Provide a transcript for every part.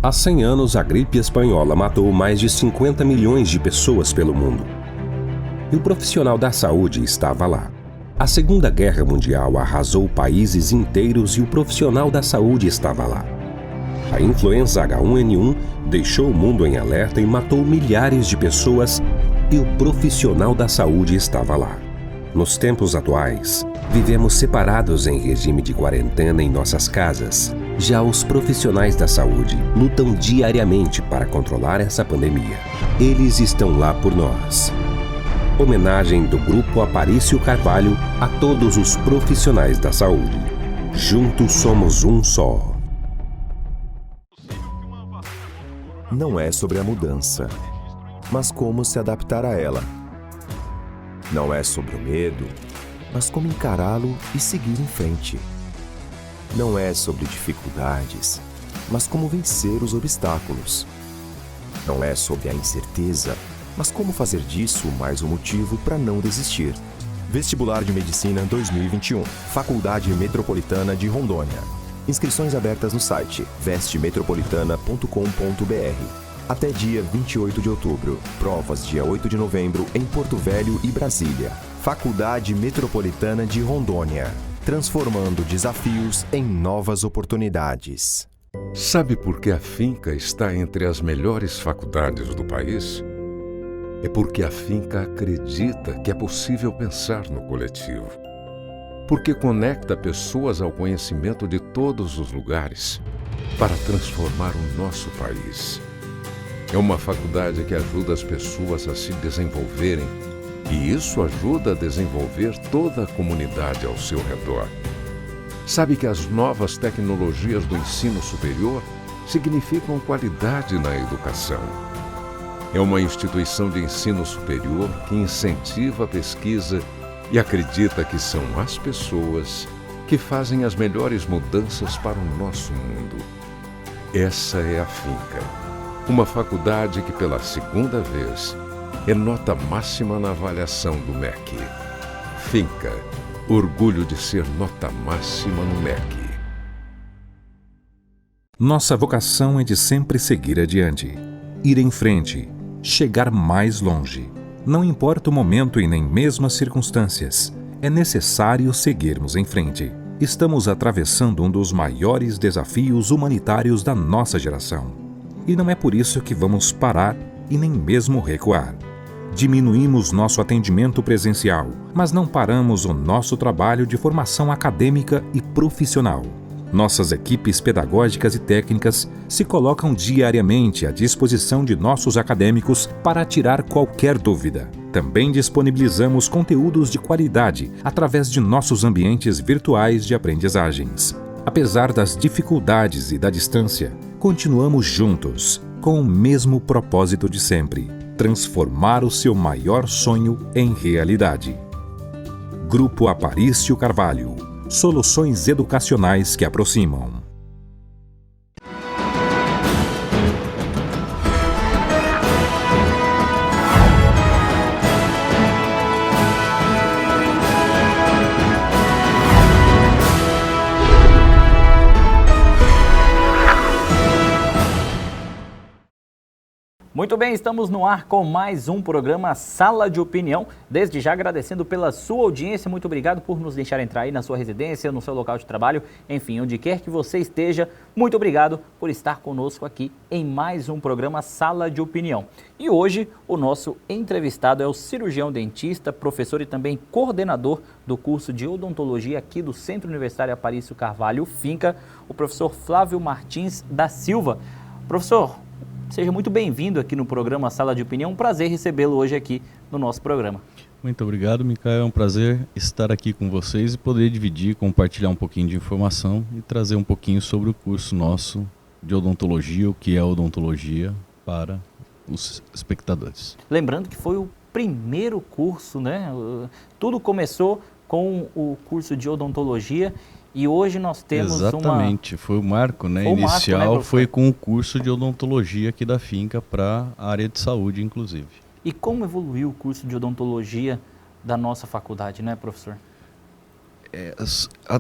Há 100 anos, a gripe espanhola matou mais de 50 milhões de pessoas pelo mundo. E o profissional da saúde estava lá. A Segunda Guerra Mundial arrasou países inteiros e o profissional da saúde estava lá. A influenza H1N1 deixou o mundo em alerta e matou milhares de pessoas e o profissional da saúde estava lá. Nos tempos atuais, vivemos separados em regime de quarentena em nossas casas. Já os profissionais da saúde lutam diariamente para controlar essa pandemia. Eles estão lá por nós. Homenagem do Grupo Aparício Carvalho a todos os profissionais da saúde. Juntos somos um só. Não é sobre a mudança, mas como se adaptar a ela. Não é sobre o medo, mas como encará-lo e seguir em frente. Não é sobre dificuldades, mas como vencer os obstáculos. Não é sobre a incerteza, mas como fazer disso mais um motivo para não desistir. Vestibular de Medicina 2021, Faculdade Metropolitana de Rondônia. Inscrições abertas no site vestemetropolitana.com.br. Até dia 28 de outubro. Provas dia 8 de novembro em Porto Velho e Brasília. Faculdade Metropolitana de Rondônia. Transformando desafios em novas oportunidades. Sabe por que a Finca está entre as melhores faculdades do país? É porque a Finca acredita que é possível pensar no coletivo. Porque conecta pessoas ao conhecimento de todos os lugares para transformar o nosso país. É uma faculdade que ajuda as pessoas a se desenvolverem e isso ajuda a desenvolver toda a comunidade ao seu redor. Sabe que as novas tecnologias do ensino superior significam qualidade na educação. É uma instituição de ensino superior que incentiva a pesquisa e acredita que são as pessoas que fazem as melhores mudanças para o nosso mundo. Essa é a Finca, uma faculdade que pela segunda vez é nota máxima na avaliação do MEC. Finca, orgulho de ser nota máxima no MEC. Nossa vocação é de sempre seguir adiante, ir em frente, chegar mais longe. Não importa o momento e nem mesmo as circunstâncias, é necessário seguirmos em frente. Estamos atravessando um dos maiores desafios humanitários da nossa geração. E não é por isso que vamos parar e nem mesmo recuar. Diminuímos nosso atendimento presencial, mas não paramos o nosso trabalho de formação acadêmica e profissional. Nossas equipes pedagógicas e técnicas se colocam diariamente à disposição de nossos acadêmicos para tirar qualquer dúvida. Também disponibilizamos conteúdos de qualidade através de nossos ambientes virtuais de aprendizagens. Apesar das dificuldades e da distância, continuamos juntos, com o mesmo propósito de sempre: transformar o seu maior sonho em realidade. Grupo Aparício Carvalho. Soluções educacionais que aproximam. Muito bem, estamos no ar com mais um programa Sala de Opinião. Desde já agradecendo pela sua audiência, muito obrigado por nos deixar entrar aí na sua residência, no seu local de trabalho, enfim, onde quer que você esteja. Muito obrigado por estar conosco aqui em mais um programa Sala de Opinião. E hoje o nosso entrevistado é o cirurgião dentista, professor e também coordenador do curso de odontologia aqui do Centro Universitário Aparício Carvalho, Finca, o professor Flávio Martins da Silva. Professor, seja muito bem-vindo aqui no programa Sala de Opinião. Um prazer recebê-lo hoje aqui no nosso programa. Muito obrigado, Micael. É um prazer estar aqui com vocês e poder dividir, compartilhar um pouquinho de informação e trazer um pouquinho sobre o curso nosso de odontologia, o que é odontologia para os espectadores. Lembrando que foi o primeiro curso, né? Tudo começou com o curso de odontologia. E hoje nós temos Exatamente, foi o marco, né? Inicial, foi com o curso de odontologia aqui da Finca para a área de saúde, inclusive. E como evoluiu o curso de odontologia da nossa faculdade, né, professor?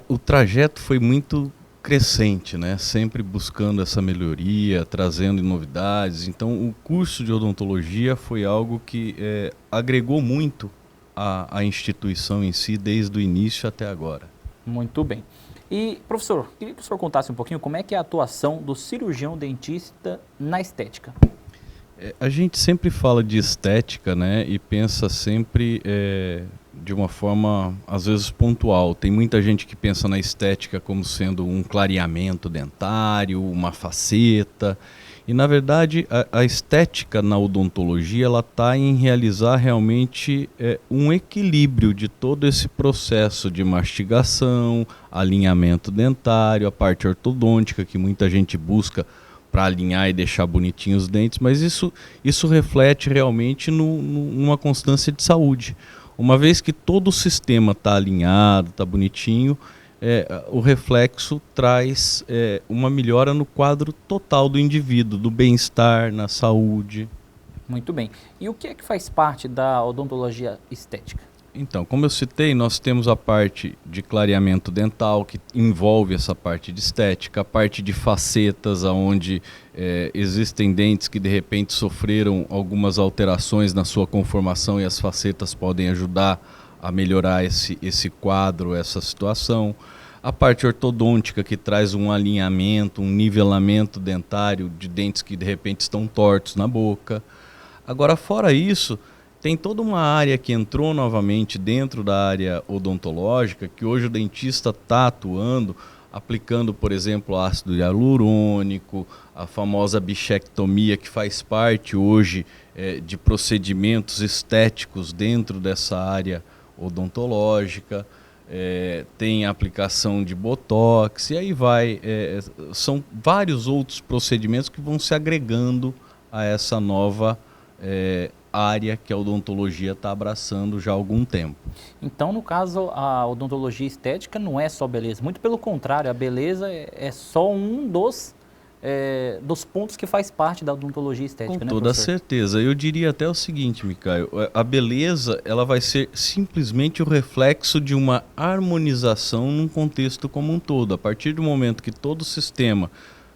O trajeto foi muito crescente, né? Sempre buscando essa melhoria, trazendo novidades. Então, o curso de odontologia foi algo que agregou muito à instituição em si, desde o início até agora. Muito bem. E, professor, queria que o senhor contasse um pouquinho como é que é a atuação do cirurgião dentista na estética. A gente sempre fala de estética, né? E pensa sempre de uma forma, às vezes, pontual. Tem muita gente que pensa na estética como sendo um clareamento dentário, uma faceta. E, na verdade, a estética na odontologia ela está em realizar realmente um equilíbrio de todo esse processo de mastigação, alinhamento dentário, a parte ortodôntica, que muita gente busca para alinhar e deixar bonitinhos os dentes, mas isso reflete realmente numa constância de saúde. Uma vez que todo o sistema está alinhado, está bonitinho, o reflexo traz uma melhora no quadro total do indivíduo, do bem-estar, na saúde. Muito bem. E o que é que faz parte da odontologia estética? Então, como eu citei, nós temos a parte de clareamento dental, que envolve essa parte de estética, a parte de facetas, onde existem dentes que de repente sofreram algumas alterações na sua conformação e as facetas podem ajudar a melhorar esse quadro, essa situação. A parte ortodôntica, que traz um alinhamento, um nivelamento dentário de dentes que de repente estão tortos na boca. Agora, fora isso, tem toda uma área que entrou novamente dentro da área odontológica, que hoje o dentista está atuando, aplicando, por exemplo, ácido hialurônico, a famosa bichectomia, que faz parte hoje de procedimentos estéticos dentro dessa área odontológica. Tem a aplicação de botox, e aí vai. São vários outros procedimentos que vão se agregando a essa nova área que a odontologia está abraçando já há algum tempo. Então, no caso, a odontologia estética não é só beleza, muito pelo contrário, a beleza é só um dos pontos que faz parte da odontologia estética, Com né, toda professor? certeza. Eu diria até o seguinte, Micael, a beleza ela vai ser simplesmente o reflexo de uma harmonização num contexto como um todo. A partir do momento que todo o sistema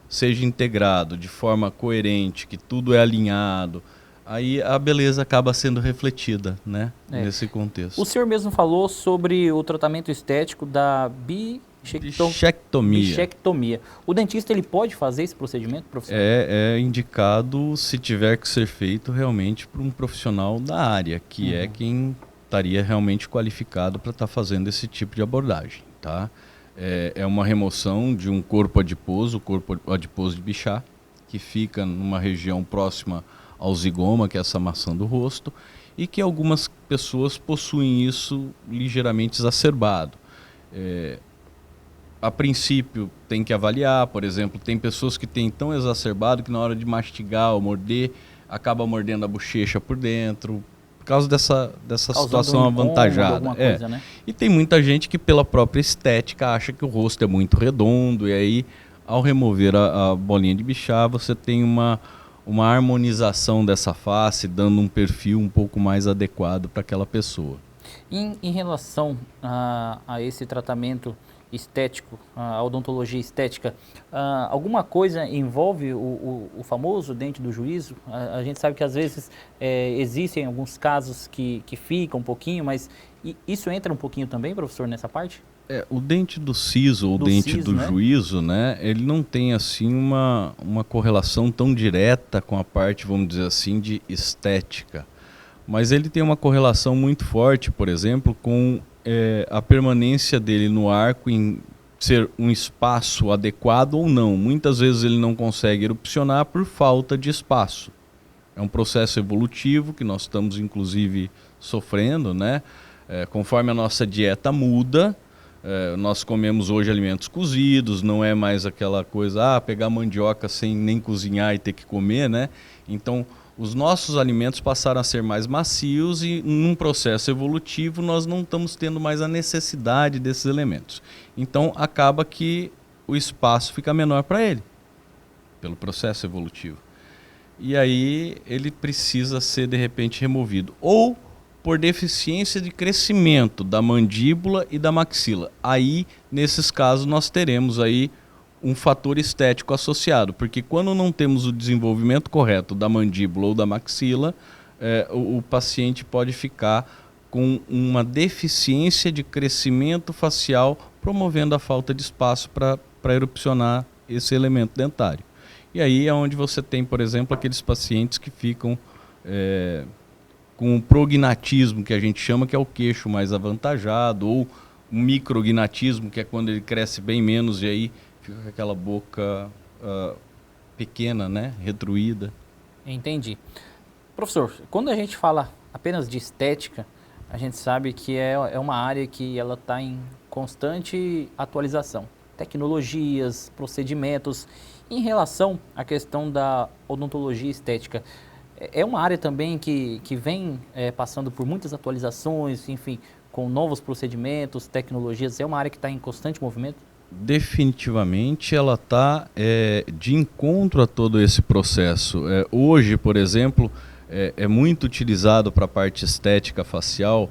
seja integrado de forma coerente, que tudo é alinhado, aí a beleza acaba sendo refletida, né, nesse contexto. O senhor mesmo falou sobre o tratamento estético da bichectomia. O dentista ele pode fazer esse procedimento, professor? É indicado, se tiver que ser feito, realmente por um profissional da área, que é quem estaria realmente qualificado para estar fazendo esse tipo de abordagem, tá? É uma remoção de um corpo adiposo, o corpo adiposo de Bichat, que fica numa região próxima ao zigoma, que é essa maçã do rosto, e que algumas pessoas possuem isso ligeiramente exacerbado. A princípio tem que avaliar, por exemplo, tem pessoas que têm tão exacerbado que na hora de mastigar ou morder, acaba mordendo a bochecha por dentro, por causa dessa situação avantajada. Coisa, né? E tem muita gente que pela própria estética acha que o rosto é muito redondo, e aí ao remover a bolinha de Bichat, você tem uma harmonização dessa face, dando um perfil um pouco mais adequado para aquela pessoa. Em relação a esse tratamento estético, a odontologia estética, alguma coisa envolve o famoso dente do juízo? A gente sabe que às vezes existem alguns casos que ficam um pouquinho, mas isso entra um pouquinho também, professor, nessa parte? O dente do siso ou dente do juízo, né, ele não tem assim uma correlação tão direta com a parte, vamos dizer assim, de estética. Mas ele tem uma correlação muito forte, por exemplo, com a permanência dele no arco em ser um espaço adequado ou não. Muitas vezes ele não consegue erupcionar por falta de espaço. É um processo evolutivo que nós estamos, inclusive, sofrendo, né? Conforme a nossa dieta muda, nós comemos hoje alimentos cozidos, não é mais aquela coisa, pegar mandioca sem nem cozinhar e ter que comer, né? Então, os nossos alimentos passaram a ser mais macios e num processo evolutivo nós não estamos tendo mais a necessidade desses elementos. Então, acaba que o espaço fica menor para ele, pelo processo evolutivo. E aí ele precisa ser, de repente, removido. Ou por deficiência de crescimento da mandíbula e da maxila. Aí, nesses casos, nós teremos aí um fator estético associado, porque quando não temos o desenvolvimento correto da mandíbula ou da maxila, o paciente pode ficar com uma deficiência de crescimento facial, promovendo a falta de espaço para erupcionar esse elemento dentário. E aí é onde você tem, por exemplo, aqueles pacientes que ficam com o prognatismo, que a gente chama, que é o queixo mais avantajado, ou o micrognatismo, que é quando ele cresce bem menos e aí fica com aquela boca pequena, né, retruída. Entendi. Professor, quando a gente fala apenas de estética, a gente sabe que é uma área que ela está em constante atualização. Tecnologias, procedimentos. Em relação à questão da odontologia estética, é uma área também que vem passando por muitas atualizações, enfim, com novos procedimentos, tecnologias. É uma área que está em constante movimento? Definitivamente ela está de encontro a todo esse processo. Hoje, por exemplo, é muito utilizado para a parte estética facial,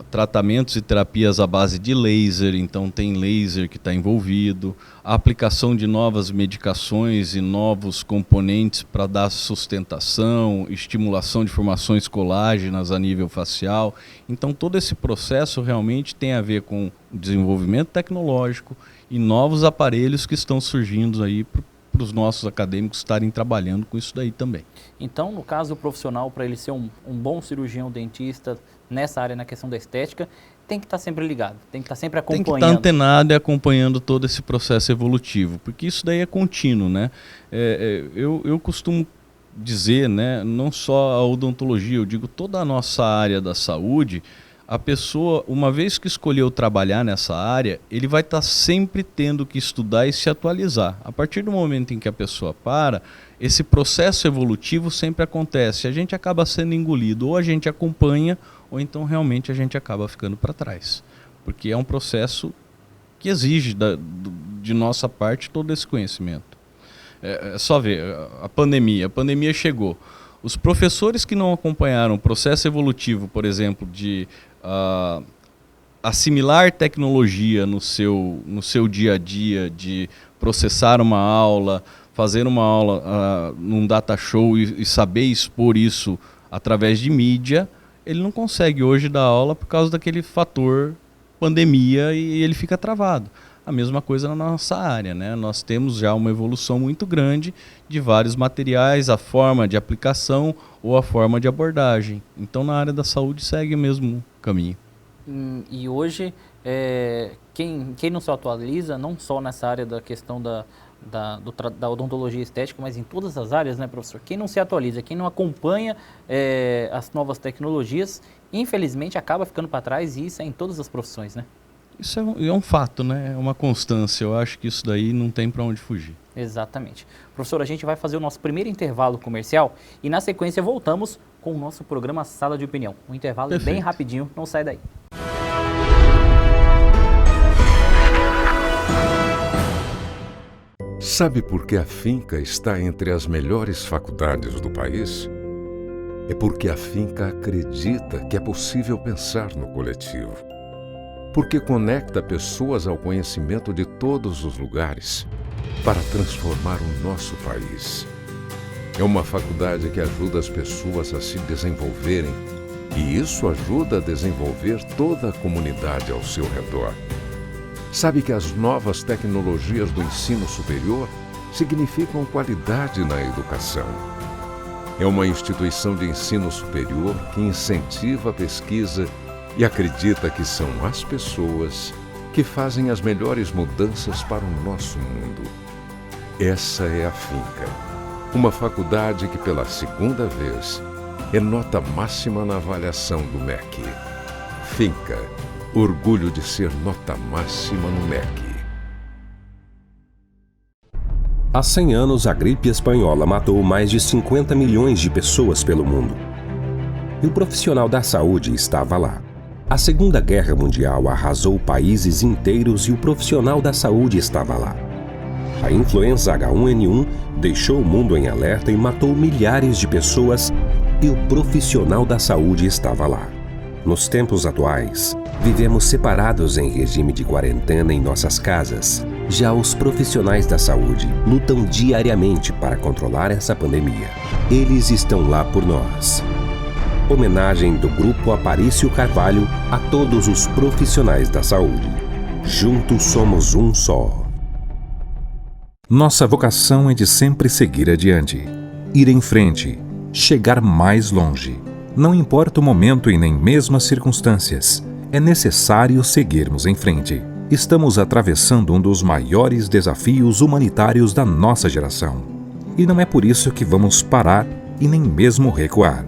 tratamentos e terapias à base de laser, então tem laser que está envolvido, a aplicação de novas medicações e novos componentes para dar sustentação, estimulação de formações colágenas a nível facial. Então todo esse processo realmente tem a ver com o desenvolvimento tecnológico e novos aparelhos que estão surgindo aí para os nossos acadêmicos estarem trabalhando com isso daí também. Então, no caso do profissional, para ele ser um bom cirurgião dentista nessa área, na questão da estética, tem que estar sempre ligado, tem que estar sempre acompanhando. Tem que estar antenado e acompanhando todo esse processo evolutivo, porque isso daí é contínuo, né? Eu costumo dizer, né, não só a odontologia, eu digo toda a nossa área da saúde, a pessoa, uma vez que escolheu trabalhar nessa área, ele vai estar sempre tendo que estudar e se atualizar. A partir do momento em que a pessoa para, esse processo evolutivo sempre acontece. A gente acaba sendo engolido, ou a gente acompanha, ou então realmente a gente acaba ficando para trás. Porque é um processo que exige de nossa parte todo esse conhecimento. É só ver, a pandemia chegou. Os professores que não acompanharam o processo evolutivo, por exemplo, de assimilar tecnologia no seu dia a dia, de processar uma aula, fazer uma aula num data show e saber expor isso através de mídia, ele não consegue hoje dar aula por causa daquele fator pandemia e ele fica travado. A mesma coisa na nossa área, né? Nós temos já uma evolução muito grande de vários materiais, a forma de aplicação ou a forma de abordagem. Então, na área da saúde segue o mesmo caminho. E hoje, quem não se atualiza, não só nessa área da questão da odontologia estética, mas em todas as áreas, né, professor? Quem não se atualiza, quem não acompanha as novas tecnologias, infelizmente acaba ficando para trás, e isso é em todas as profissões, né? Isso é um fato, né? É uma constância. Eu acho que isso daí não tem para onde fugir. Exatamente. Professor, a gente vai fazer o nosso primeiro intervalo comercial e na sequência voltamos com o nosso programa Sala de Opinião. Um intervalo Perfeito. Bem rapidinho, não sai daí. Sabe por que a Finca está entre as melhores faculdades do país? É porque a Finca acredita que é possível pensar no coletivo. Porque conecta pessoas ao conhecimento de todos os lugares para transformar o nosso país. É uma faculdade que ajuda as pessoas a se desenvolverem e isso ajuda a desenvolver toda a comunidade ao seu redor. Sabe que as novas tecnologias do ensino superior significam qualidade na educação. É uma instituição de ensino superior que incentiva a pesquisa e acredita que são as pessoas que fazem as melhores mudanças para o nosso mundo. Essa é a Finca, uma faculdade que pela segunda vez é nota máxima na avaliação do MEC. Finca, orgulho de ser nota máxima no MEC. Há 100 anos, a gripe espanhola matou mais de 50 milhões de pessoas pelo mundo. E o profissional da saúde estava lá. A Segunda Guerra Mundial arrasou países inteiros e o profissional da saúde estava lá. A influenza H1N1 deixou o mundo em alerta e matou milhares de pessoas e o profissional da saúde estava lá. Nos tempos atuais, vivemos separados em regime de quarentena em nossas casas. Já os profissionais da saúde lutam diariamente para controlar essa pandemia. Eles estão lá por nós. Homenagem do Grupo Aparício Carvalho a todos os profissionais da saúde. Juntos somos um só. Nossa vocação é de sempre seguir adiante, ir em frente, chegar mais longe. Não importa o momento e nem mesmo as circunstâncias, é necessário seguirmos em frente. Estamos atravessando um dos maiores desafios humanitários da nossa geração. E não é por isso que vamos parar e nem mesmo recuar.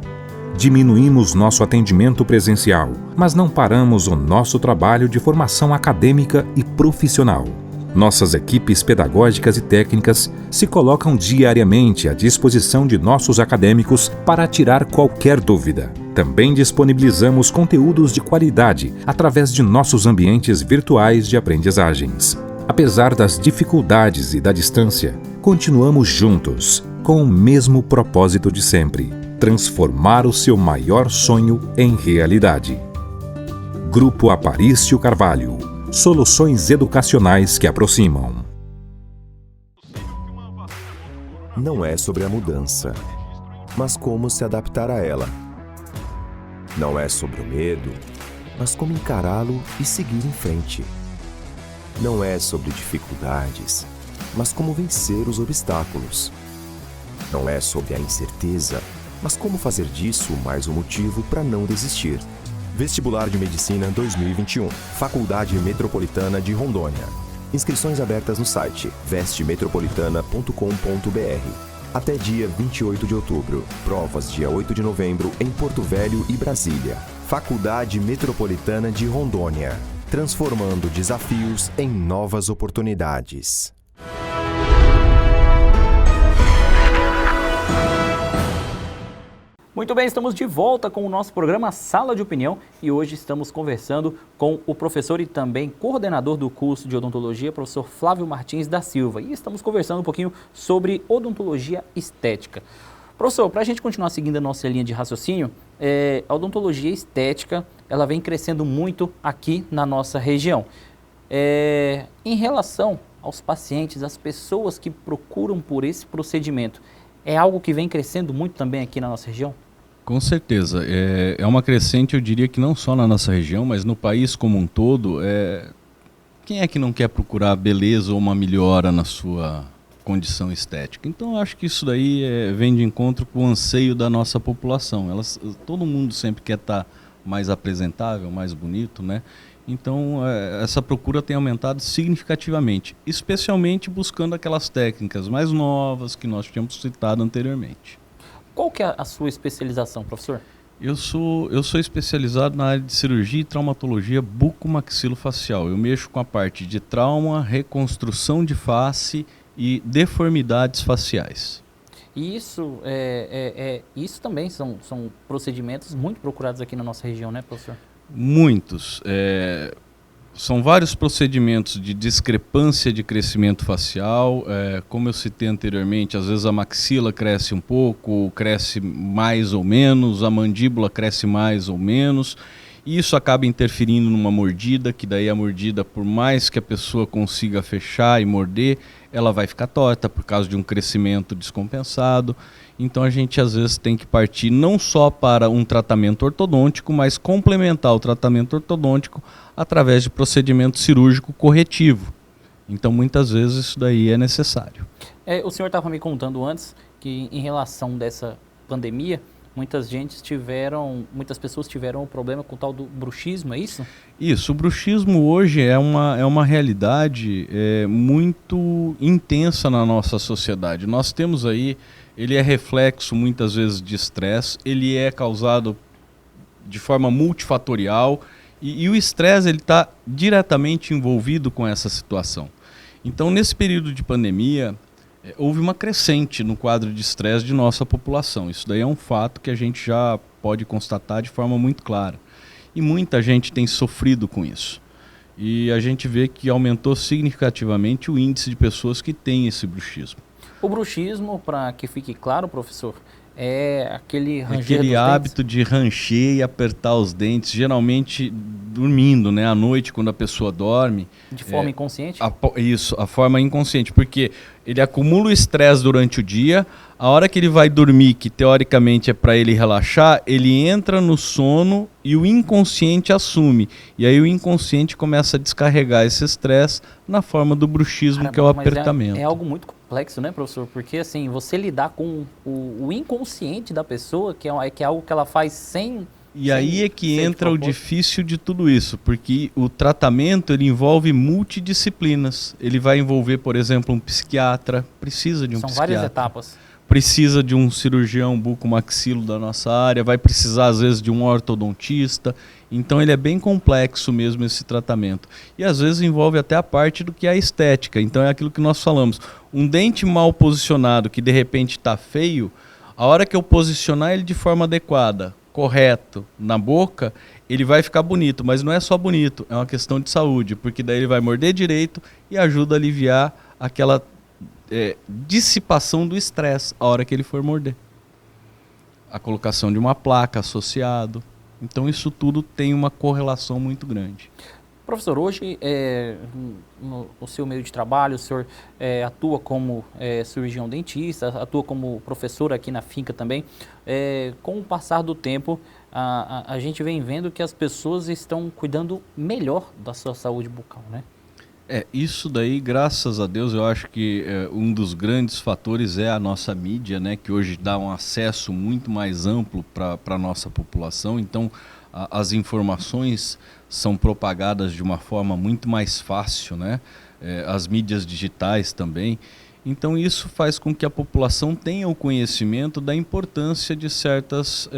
Diminuímos nosso atendimento presencial, mas não paramos o nosso trabalho de formação acadêmica e profissional. Nossas equipes pedagógicas e técnicas se colocam diariamente à disposição de nossos acadêmicos para tirar qualquer dúvida. Também disponibilizamos conteúdos de qualidade através de nossos ambientes virtuais de aprendizagens. Apesar das dificuldades e da distância, continuamos juntos, com o mesmo propósito de sempre: transformar o seu maior sonho em realidade. Grupo Aparício Carvalho. Soluções educacionais que aproximam. Não é sobre a mudança, mas como se adaptar a ela. Não é sobre o medo, mas como encará-lo e seguir em frente. Não é sobre dificuldades, mas como vencer os obstáculos. Não é sobre a incerteza, mas como fazer disso mais um motivo para não desistir. Vestibular de Medicina 2021, Faculdade Metropolitana de Rondônia. Inscrições abertas no site vestemetropolitana.com.br. Até dia 28 de outubro. Provas dia 8 de novembro em Porto Velho e Brasília. Faculdade Metropolitana de Rondônia. Transformando desafios em novas oportunidades. Muito bem, estamos de volta com o nosso programa Sala de Opinião e hoje estamos conversando com o professor e também coordenador do curso de odontologia, professor Flávio Martins da Silva. E estamos conversando um pouquinho sobre odontologia estética. Professor, para a gente continuar seguindo a nossa linha de raciocínio, a odontologia estética ela vem crescendo muito aqui na nossa região. Em relação aos pacientes, às pessoas que procuram por esse procedimento, é algo que vem crescendo muito também aqui na nossa região? Com certeza. É uma crescente, eu diria que não só na nossa região, mas no país como um todo. Quem é que não quer procurar beleza ou uma melhora na sua condição estética? Então, eu acho que isso daí vem de encontro com o anseio da nossa população. Todo mundo sempre quer estar mais apresentável, mais bonito, né? Então, essa procura tem aumentado significativamente, especialmente buscando aquelas técnicas mais novas que nós tínhamos citado anteriormente. Qual que é a sua especialização, professor? Eu sou especializado na área de cirurgia e traumatologia bucomaxilofacial. Eu mexo com a parte de trauma, reconstrução de face e deformidades faciais. E isso também são procedimentos muito procurados aqui na nossa região, né, professor? Muitos. São vários procedimentos de discrepância de crescimento facial. Como eu citei anteriormente, às vezes a maxila cresce um pouco, cresce mais ou menos, a mandíbula cresce mais ou menos. E isso acaba interferindo numa mordida, que daí a mordida, por mais que a pessoa consiga fechar e morder, ela vai ficar torta por causa de um crescimento descompensado. Então a gente às vezes tem que partir não só para um tratamento ortodôntico, mas complementar o tratamento ortodôntico através de procedimento cirúrgico corretivo. Então muitas vezes isso daí é necessário. O senhor estava me contando antes que em relação dessa pandemia, muitas pessoas tiveram um problema com o tal do bruxismo, é isso? Isso, o bruxismo hoje é uma realidade muito intensa na nossa sociedade. Nós temos aí, ele é reflexo muitas vezes de estresse, ele é causado de forma multifatorial e o estresse ele está diretamente envolvido com essa situação. Então nesse período de pandemia, houve uma crescente no quadro de estresse de nossa população. Isso daí é um fato que a gente já pode constatar de forma muito clara. E muita gente tem sofrido com isso. E a gente vê que aumentou significativamente o índice de pessoas que têm esse bruxismo. O bruxismo, para que fique claro, professor, é aquele ranger dos Aquele hábito de rancher e apertar os dentes, geralmente dormindo, né? À noite, quando a pessoa dorme. dentes, de forma inconsciente? Isso, a forma inconsciente, porque ele acumula o estresse durante o dia, a hora que ele vai dormir, que teoricamente é para ele relaxar, ele entra no sono e o inconsciente assume. E aí o inconsciente começa a descarregar esse estresse na forma do bruxismo, Caramba, que é o mas apertamento. é algo muito complexo, né, professor? Porque assim, você lidar com o inconsciente da pessoa, que é algo que ela faz sem... E aí é que ser de entra o propósito. difícil de tudo isso, porque o tratamento ele envolve multidisciplinas. Ele vai envolver, por exemplo, um psiquiatra, precisa de um São psiquiatra. várias etapas. Precisa de um cirurgião bucomaxilo da nossa área, vai precisar às vezes de um ortodontista. Então ele é bem complexo mesmo esse tratamento. E às vezes envolve até a parte do que é a estética. Então é aquilo que nós falamos. Um dente mal posicionado que de repente está feio, a hora que eu posicionar ele de forma adequada, correto, na boca, ele vai ficar bonito. Mas não é só bonito, é uma questão de saúde, porque daí ele vai morder direito e ajuda a aliviar aquela dissipação do estresse a hora que ele for morder. A colocação de uma placa associado. Então isso tudo tem uma correlação muito grande. Professor, hoje, no seu meio de trabalho, o senhor atua como cirurgião dentista, atua como professor aqui na finca também. Com o passar do tempo, a gente vem vendo que as pessoas estão cuidando melhor da sua saúde bucal, né? Isso daí, graças a Deus, eu acho que um dos grandes fatores é a nossa mídia, né, que hoje dá um acesso muito mais amplo para a nossa população. Então, as informações são propagadas de uma forma muito mais fácil, né? As mídias digitais também. Então, isso faz com que a população tenha o conhecimento da importância de certas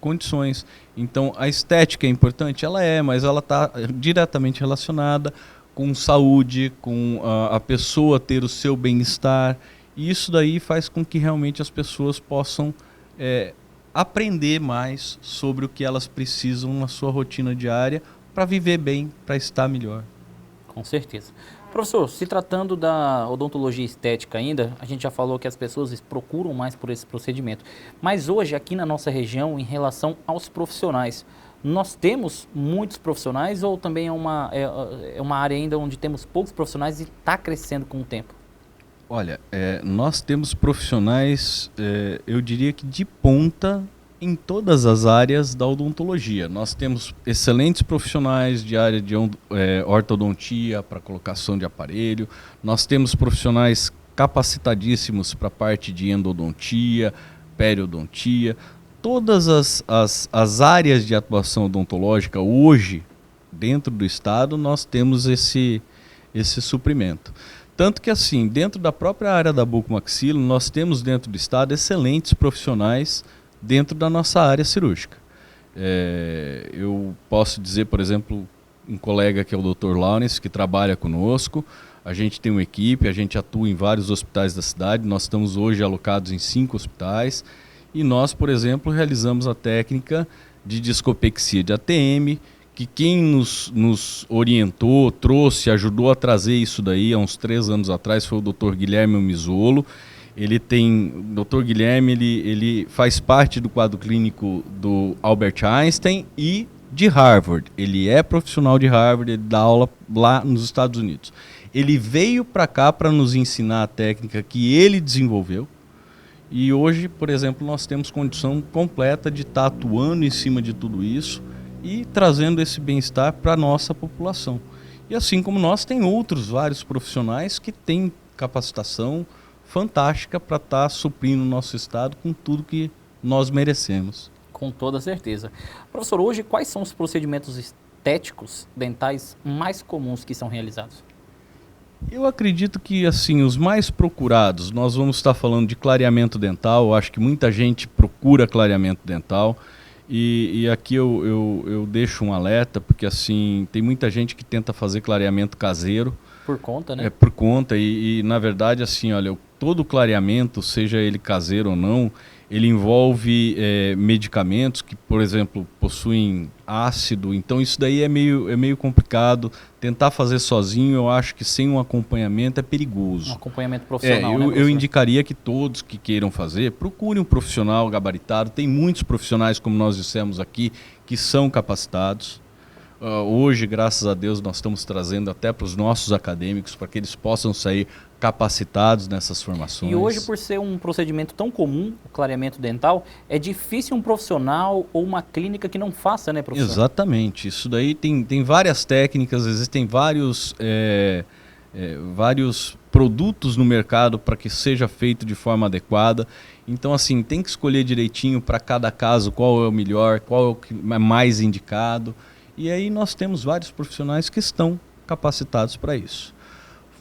condições. Então, a estética é importante? Ela é, mas ela está diretamente relacionada com saúde, com a pessoa ter o seu bem-estar. E isso daí faz com que realmente as pessoas possam aprender mais sobre o que elas precisam na sua rotina diária para viver bem, para estar melhor. Com certeza. Professor, se tratando da odontologia estética ainda, a gente já falou que as pessoas procuram mais por esse procedimento. Mas hoje, aqui na nossa região, em relação aos profissionais, nós temos muitos profissionais ou também é uma área ainda onde temos poucos profissionais e está crescendo com o tempo? Olha, nós temos profissionais, eu diria que de ponta em todas as áreas da odontologia. Nós temos excelentes profissionais de área de ortodontia para colocação de aparelho, nós temos profissionais capacitadíssimos para a parte de endodontia, periodontia. Todas as áreas de atuação odontológica hoje, dentro do Estado, nós temos esse suprimento. Tanto que assim, dentro da própria área da bucomaxilo, nós temos dentro do Estado excelentes profissionais dentro da nossa área cirúrgica. Eu posso dizer, por exemplo, um colega que é o Dr. Lawrence, que trabalha conosco. A gente tem uma equipe, a gente atua em vários hospitais da cidade, nós estamos hoje alocados em 5 hospitais. E nós, por exemplo, realizamos a técnica de discopexia de ATM, que quem nos orientou, trouxe, ajudou a trazer isso daí há uns 3 anos atrás foi o Dr. Guilherme Misolo. O Dr. Guilherme ele faz parte do quadro clínico do Albert Einstein e de Harvard. Ele é profissional de Harvard, ele dá aula lá nos Estados Unidos. Ele veio para cá para nos ensinar a técnica que ele desenvolveu. E hoje, por exemplo, nós temos condição completa de estar atuando em cima de tudo isso e trazendo esse bem-estar para a nossa população. E assim como nós, tem outros vários profissionais que têm capacitação fantástica para estar suprindo o nosso estado com tudo que nós merecemos. Com toda certeza. Professor, hoje quais são os procedimentos estéticos dentais mais comuns que são realizados? Eu acredito que assim os mais procurados, nós vamos estar falando de clareamento dental. Eu acho que muita gente procura clareamento dental e aqui eu deixo um alerta, porque assim tem muita gente que tenta fazer clareamento caseiro. Por conta, né? Por conta e na verdade assim, olha, todo clareamento, seja ele caseiro ou não, ele envolve medicamentos que, por exemplo, possuem ácido, então isso daí é meio complicado. Tentar fazer sozinho, eu acho que sem um acompanhamento é perigoso. Um acompanhamento profissional, né, eu indicaria que todos que queiram fazer, procurem um profissional gabaritado. Tem muitos profissionais, como nós dissemos aqui, que são capacitados. Hoje, graças a Deus, nós estamos trazendo até para os nossos acadêmicos, para que eles possam sair capacitados nessas formações. E hoje, por ser um procedimento tão comum, o clareamento dental, é difícil um profissional ou uma clínica que não faça, né, professor? Exatamente. Isso daí tem várias técnicas, existem vários produtos no mercado para que seja feito de forma adequada. Então, assim, tem que escolher direitinho para cada caso qual é o melhor, qual é o que é mais indicado. E aí nós temos vários profissionais que estão capacitados para isso.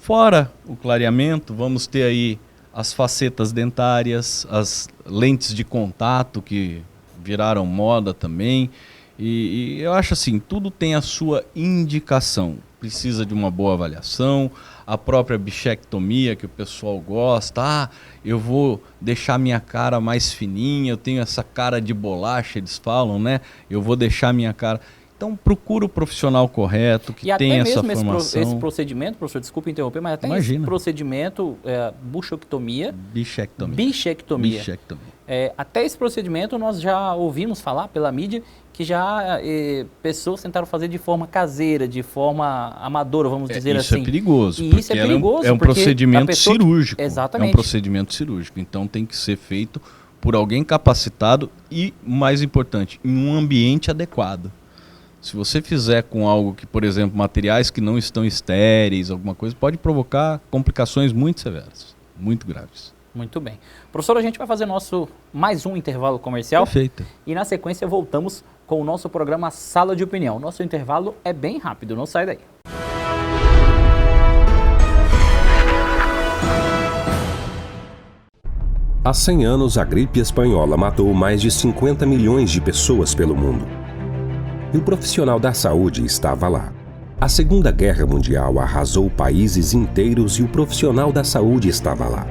Fora o clareamento, vamos ter aí as facetas dentárias, as lentes de contato que viraram moda também. E eu acho assim, tudo tem a sua indicação. Precisa de uma boa avaliação, a própria bichectomia que o pessoal gosta. Eu vou deixar minha cara mais fininha, eu tenho essa cara de bolacha, eles falam, né? Eu vou deixar minha cara... Então, procura o profissional correto, que tem essa formação. Esse procedimento, professor, desculpe interromper, mas até esse procedimento, bichectomia. Até esse procedimento nós já ouvimos falar pela mídia que já pessoas tentaram fazer de forma caseira, de forma amadora, vamos dizer assim. Isso é perigoso. E isso é perigoso. É um procedimento cirúrgico. Exatamente. É um procedimento cirúrgico. Então, tem que ser feito por alguém capacitado e, mais importante, em um ambiente adequado. Se você fizer com algo que, por exemplo, materiais que não estão estéreis, alguma coisa, pode provocar complicações muito severas, muito graves. Muito bem. Professor, a gente vai fazer mais um intervalo comercial. Perfeito. E na sequência voltamos com o nosso programa Sala de Opinião. Nosso intervalo é bem rápido, não sai daí. Há 100 anos, a gripe espanhola matou mais de 50 milhões de pessoas pelo mundo. E o profissional da saúde estava lá. A Segunda Guerra Mundial arrasou países inteiros e o profissional da saúde estava lá.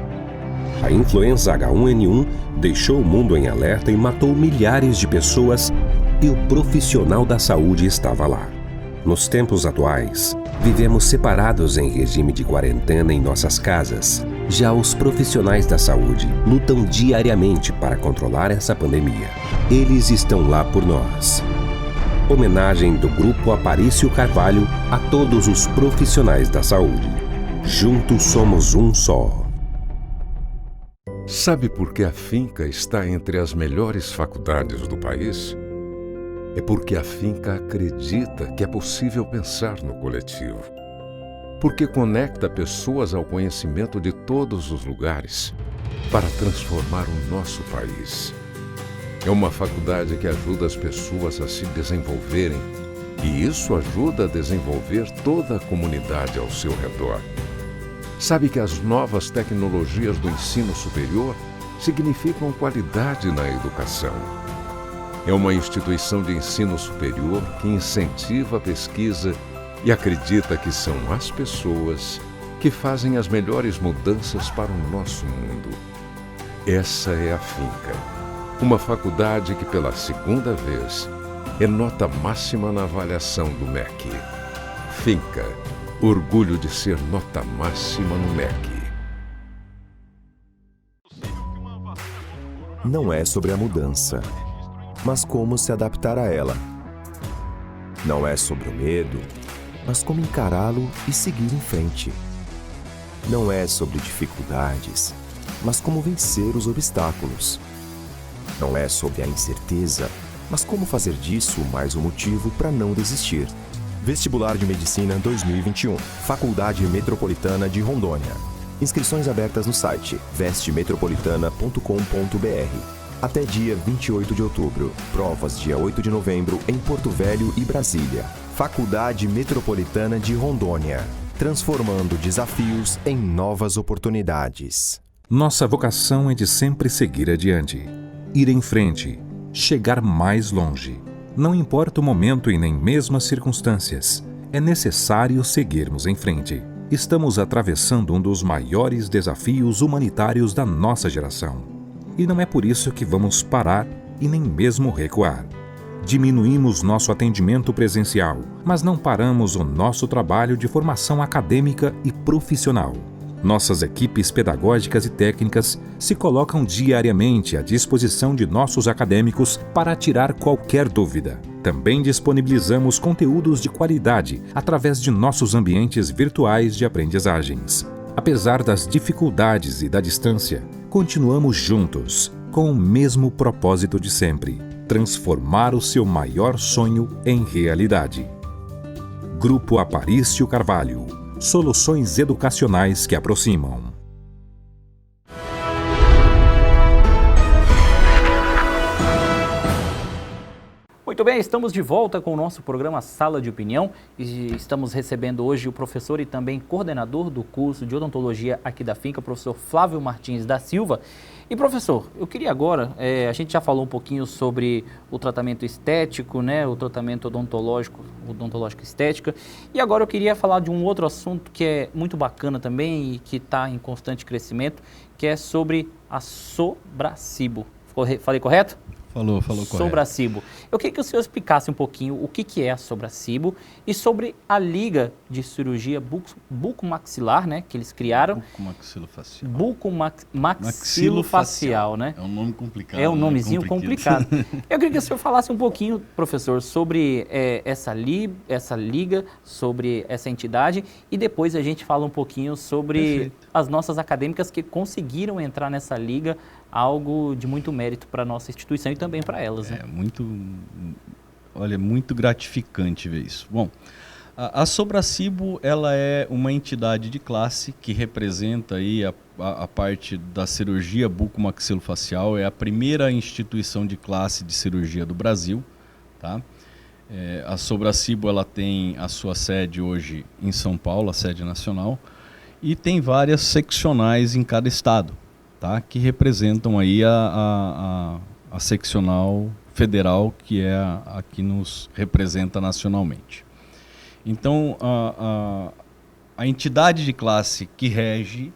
A influenza H1N1 deixou o mundo em alerta e matou milhares de pessoas e o profissional da saúde estava lá. Nos tempos atuais, vivemos separados em regime de quarentena em nossas casas. Já os profissionais da saúde lutam diariamente para controlar essa pandemia. Eles estão lá por nós. Homenagem do Grupo Aparício Carvalho a todos os profissionais da saúde. Juntos somos um só. Sabe por que a Finca está entre as melhores faculdades do país? É porque a Finca acredita que é possível pensar no coletivo. Porque conecta pessoas ao conhecimento de todos os lugares para transformar o nosso país. É uma faculdade que ajuda as pessoas a se desenvolverem e isso ajuda a desenvolver toda a comunidade ao seu redor. Sabe que as novas tecnologias do ensino superior significam qualidade na educação. É uma instituição de ensino superior que incentiva a pesquisa e acredita que são as pessoas que fazem as melhores mudanças para o nosso mundo. Essa é a Finca. Uma faculdade que pela segunda vez é nota máxima na avaliação do MEC. Finca, orgulho de ser nota máxima no MEC. Não é sobre a mudança, mas como se adaptar a ela. Não é sobre o medo, mas como encará-lo e seguir em frente. Não é sobre dificuldades, mas como vencer os obstáculos. Não é sobre a incerteza, mas como fazer disso mais um motivo para não desistir. Vestibular de Medicina 2021, Faculdade Metropolitana de Rondônia. Inscrições abertas no site vestemetropolitana.com.br. Até dia 28 de outubro. Provas dia 8 de novembro em Porto Velho e Brasília. Faculdade Metropolitana de Rondônia. Transformando desafios em novas oportunidades. Nossa vocação é de sempre seguir adiante. Ir em frente, chegar mais longe. Não importa o momento e nem mesmo as circunstâncias, é necessário seguirmos em frente. Estamos atravessando um dos maiores desafios humanitários da nossa geração. E não é por isso que vamos parar e nem mesmo recuar. Diminuímos nosso atendimento presencial, mas não paramos o nosso trabalho de formação acadêmica e profissional. Nossas equipes pedagógicas e técnicas se colocam diariamente à disposição de nossos acadêmicos para tirar qualquer dúvida. Também disponibilizamos conteúdos de qualidade através de nossos ambientes virtuais de aprendizagens. Apesar das dificuldades e da distância, continuamos juntos, com o mesmo propósito de sempre: transformar o seu maior sonho em realidade. Grupo Aparício Carvalho. Soluções educacionais que aproximam. Muito bem, estamos de volta com o nosso programa Sala de Opinião e estamos recebendo hoje o professor e também coordenador do curso de odontologia aqui da finca, o professor Flávio Martins da Silva. E professor, eu queria agora, a gente já falou um pouquinho sobre o tratamento estético, né, o tratamento odontológico estética, e agora eu queria falar de um outro assunto que é muito bacana também e que está em constante crescimento, que é sobre a Sobracibo. Falei correto? Falou correto. Sobracibo. Eu queria que o senhor explicasse um pouquinho o que é a Sobracibo e sobre a Liga de Cirurgia Bucomaxilar, né, que eles criaram. Bucomaxilofacial. Bucomaxilofacial, né? É um nome complicado. É um nomezinho complicado. Eu queria que o senhor falasse um pouquinho, professor, sobre essa liga, sobre essa entidade, e depois a gente fala um pouquinho sobre as nossas acadêmicas que conseguiram entrar nessa liga, algo de muito mérito para a nossa instituição e também para elas. Né? Muito gratificante ver isso. Bom, a Sobracibo, ela é uma entidade de classe que representa aí a parte da cirurgia bucomaxilofacial, é a primeira instituição de classe de cirurgia do Brasil, tá? A Sobracibo, ela tem a sua sede hoje em São Paulo, a sede nacional, e tem várias seccionais em cada estado, tá? Que representam aí a seccional federal, que é a que nos representa nacionalmente. Então, a entidade de classe que rege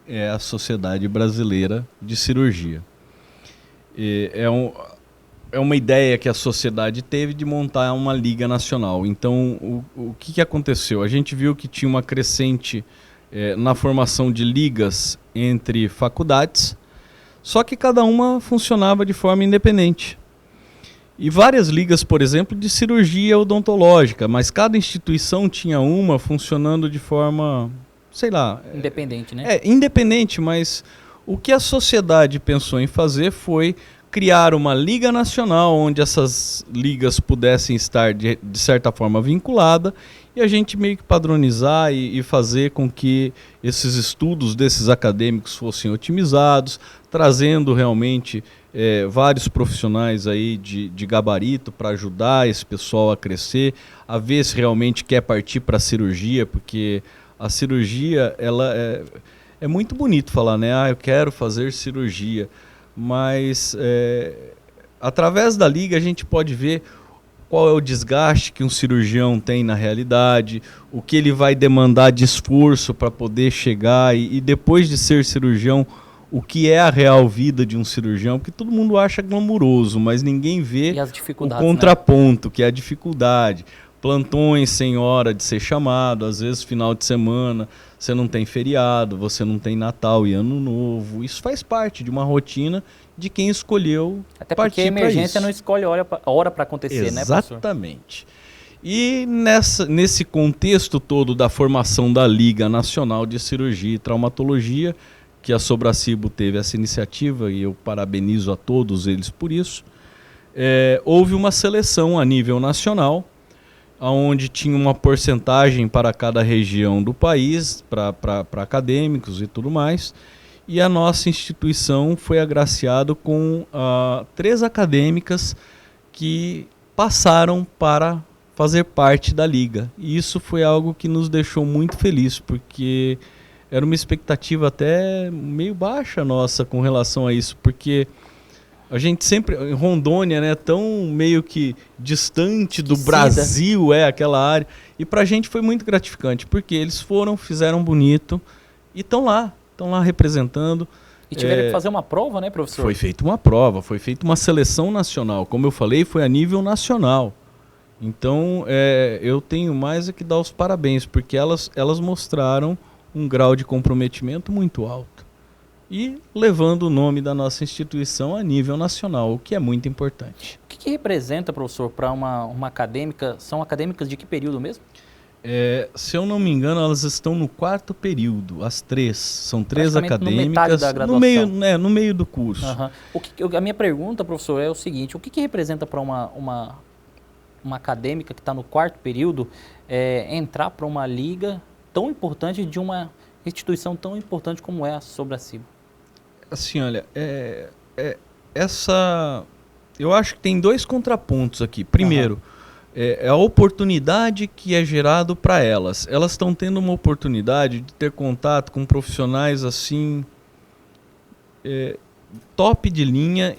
é a Sociedade Brasileira de Cirurgia. É uma ideia que a sociedade teve de montar uma liga nacional. Então, o que aconteceu? A gente viu que tinha uma crescente na formação de ligas entre faculdades, só que cada uma funcionava de forma independente. E várias ligas, por exemplo, de cirurgia odontológica, mas cada instituição tinha uma funcionando de forma, sei lá... Independente, né? Independente, mas o que a sociedade pensou em fazer foi criar uma liga nacional, onde essas ligas pudessem estar, de certa forma, vinculadas, e a gente meio que padronizar e fazer com que esses estudos desses acadêmicos fossem otimizados, trazendo realmente vários profissionais aí de gabarito para ajudar esse pessoal a crescer, a ver se realmente quer partir para a cirurgia, porque a cirurgia, ela é muito bonito falar, né? Eu quero fazer cirurgia, mas através da liga a gente pode ver qual é o desgaste que um cirurgião tem na realidade, o que ele vai demandar de esforço para poder chegar e depois de ser cirurgião, o que é a real vida de um cirurgião, porque todo mundo acha glamuroso, mas ninguém vê o contraponto, né? Que é a dificuldade. Plantões sem hora de ser chamado, às vezes final de semana, você não tem feriado, você não tem Natal e Ano Novo. Isso faz parte de uma rotina de quem escolheu até porque a emergência não escolhe hora para acontecer, né, professor? Exatamente. E nesse contexto todo da formação da Liga Nacional de Cirurgia e Traumatologia, que a Sobracibo teve essa iniciativa, e eu parabenizo a todos eles por isso, houve uma seleção a nível nacional, onde tinha uma porcentagem para cada região do país, para acadêmicos e tudo mais, e a nossa instituição foi agraciada com 3 acadêmicas que passaram para fazer parte da Liga. E isso foi algo que nos deixou muito felizes, porque era uma expectativa até meio baixa nossa com relação a isso, porque a gente sempre, em Rondônia, né, tão meio que distante do Brasil, aquela área, e pra gente foi muito gratificante, porque eles fizeram bonito e estão lá representando. E tiveram que fazer uma prova, né, professor? Foi feita uma prova, foi feita uma seleção nacional. Como eu falei, foi a nível nacional. Então, eu tenho mais é que dar os parabéns, porque elas mostraram um grau de comprometimento muito alto. E levando o nome da nossa instituição a nível nacional, o que é muito importante. O que representa, professor, para uma acadêmica? São acadêmicas de que período mesmo? Se eu não me engano, elas estão no 4º período, as 3. São 3 acadêmicas. No metade da graduação. No meio do curso. A minha pergunta, professor, é o seguinte: o que representa para uma acadêmica que está no 4º período entrar para uma liga tão importante de uma instituição tão importante como é a Sobracibo? Assim, olha, eu acho que tem 2 contrapontos aqui. Primeiro, a oportunidade que é gerado para elas. Elas estão tendo uma oportunidade de ter contato com profissionais assim top de linha,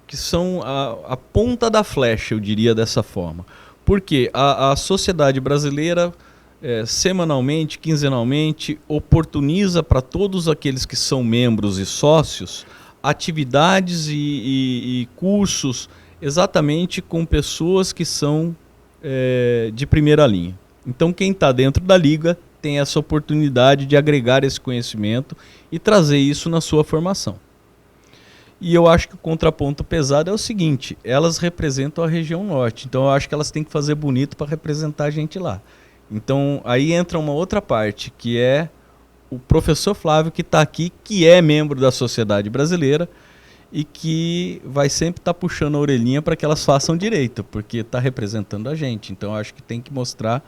que são a ponta da flecha, eu diria dessa forma. Porque a sociedade brasileira, semanalmente, quinzenalmente, oportuniza para todos aqueles que são membros e sócios atividades e cursos exatamente com pessoas que são de primeira linha. Então, quem está dentro da liga tem essa oportunidade de agregar esse conhecimento e trazer isso na sua formação. E eu acho que o contraponto pesado é o seguinte: elas representam a região norte, então eu acho que elas têm que fazer bonito para representar a gente lá. Então, aí entra uma outra parte, que é o professor Flávio, que está aqui, que é membro da Sociedade Brasileira e que vai sempre estar puxando a orelhinha para que elas façam direito, porque está representando a gente. Então, eu acho que tem que mostrar